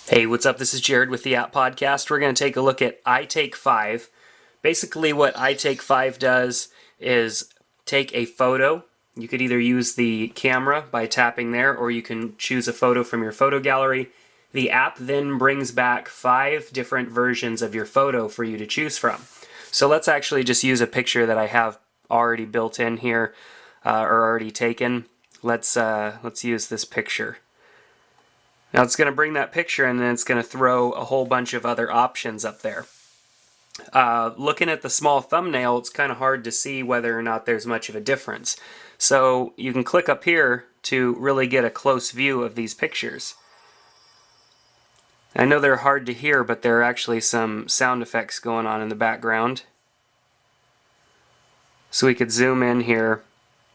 Hey, what's up? This is Jared with the App Podcast. We're going to take a look at iTake-5. Basically, what iTake-5 does is take a photo. You could either use the camera by tapping there, or you can choose a photo from your photo gallery. The app then brings back 5 different versions of your photo for you to choose from. So let's actually just use a picture that I have already built in here, or already taken. Let's use this picture. Now it's going to bring that picture and then it's going to throw a whole bunch of other options up there. Looking at the small thumbnail, it's kind of hard to see whether or not there's much of a difference. So you can click up here to really get a close view of these pictures. I know they're hard to hear, but there are actually some sound effects going on in the background. So we could zoom in here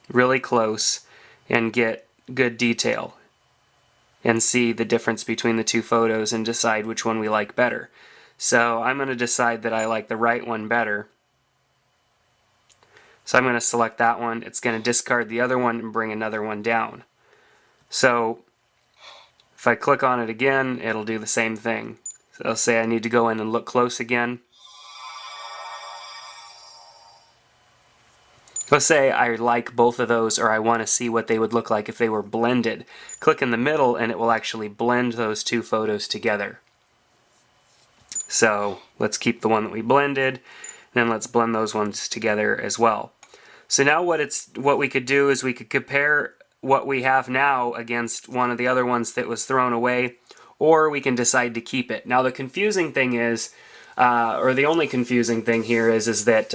really close and get good detail and see the difference between the two photos and decide which one we like better. So I'm going to decide that I like the right one better. So I'm going to select that one. It's going to discard the other one and bring another one down. So if I click on it again, it'll do the same thing. So it'll say I need to go in and look close again. Let's say I like both of those, or I want to see what they would look like if they were blended. Click in the middle and it will actually blend those two photos together. So let's keep the one that we blended, then let's blend those ones together as well. So now what we could do is we could compare what we have now against one of the other ones that was thrown away, or we can decide to keep it. Now the confusing thing is, or the only confusing thing here is that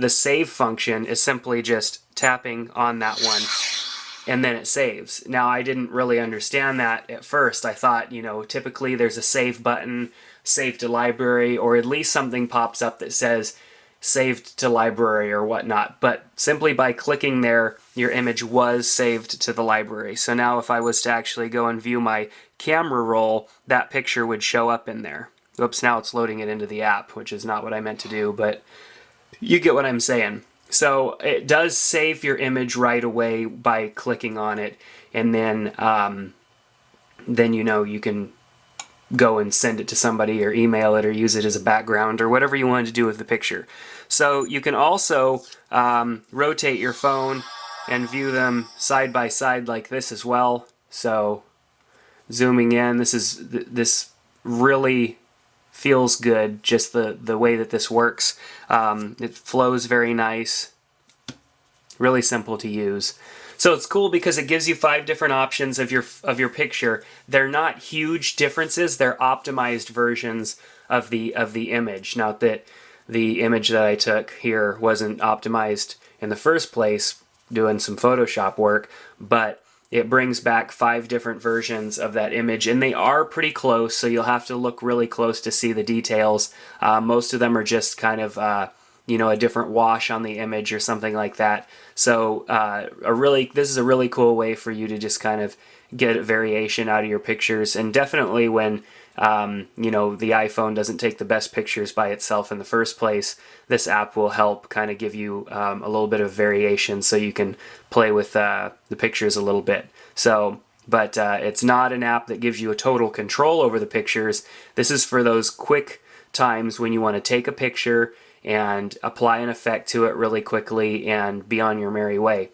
the save function is simply just tapping on that one and then it saves. Now I didn't really understand that at first. I thought, typically there's a save button, save to library, or at least something pops up that says saved to library or whatnot. But simply by clicking there, your image was saved to the library. So now if I was to actually go and view my camera roll, that picture would show up in there. Oops, now it's loading it into the app, which is not what I meant to do, but you get what I'm saying. So it does save your image right away by clicking on it, and then you can go and send it to somebody or email it or use it as a background or whatever you want to do with the picture. So you can also rotate your phone and view them side by side like this as well. So zooming in, this really feels good, just the way that this works. It flows very nice, really simple to use. So it's cool because it gives you 5 different options of your picture. They're not huge differences, they're optimized versions of the image. Not that the image that I took here wasn't optimized in the first place doing some Photoshop work, but it brings back 5 different versions of that image, and they are pretty close, so you'll have to look really close to see the details. Most of them are just kind of a different wash on the image or something like that. So this is a really cool way for you to just kind of get a variation out of your pictures, and definitely when the iPhone doesn't take the best pictures by itself in the first place, this app will help kind of give you a little bit of variation so you can play with the pictures a little bit. So, but it's not an app that gives you a total control over the pictures. This is for those quick times when you want to take a picture and apply an effect to it really quickly and be on your merry way.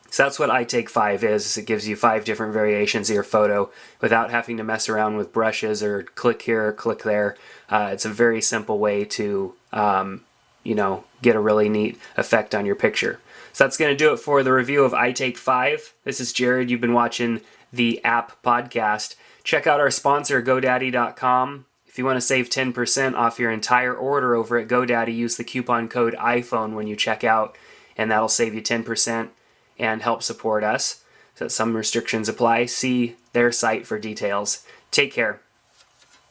So that's what iTake-5 is. It gives you 5 different variations of your photo without having to mess around with brushes or click here or click there. It's a very simple way to get a really neat effect on your picture. So that's going to do it for the review of iTake-5. This is Jared. You've been watching the App Podcast. Check out our sponsor, GoDaddy.com. If you want to save 10% off your entire order over at GoDaddy, use the coupon code iPhone when you check out, and that'll save you 10% and help support us. So some restrictions apply. See their site for details. Take care.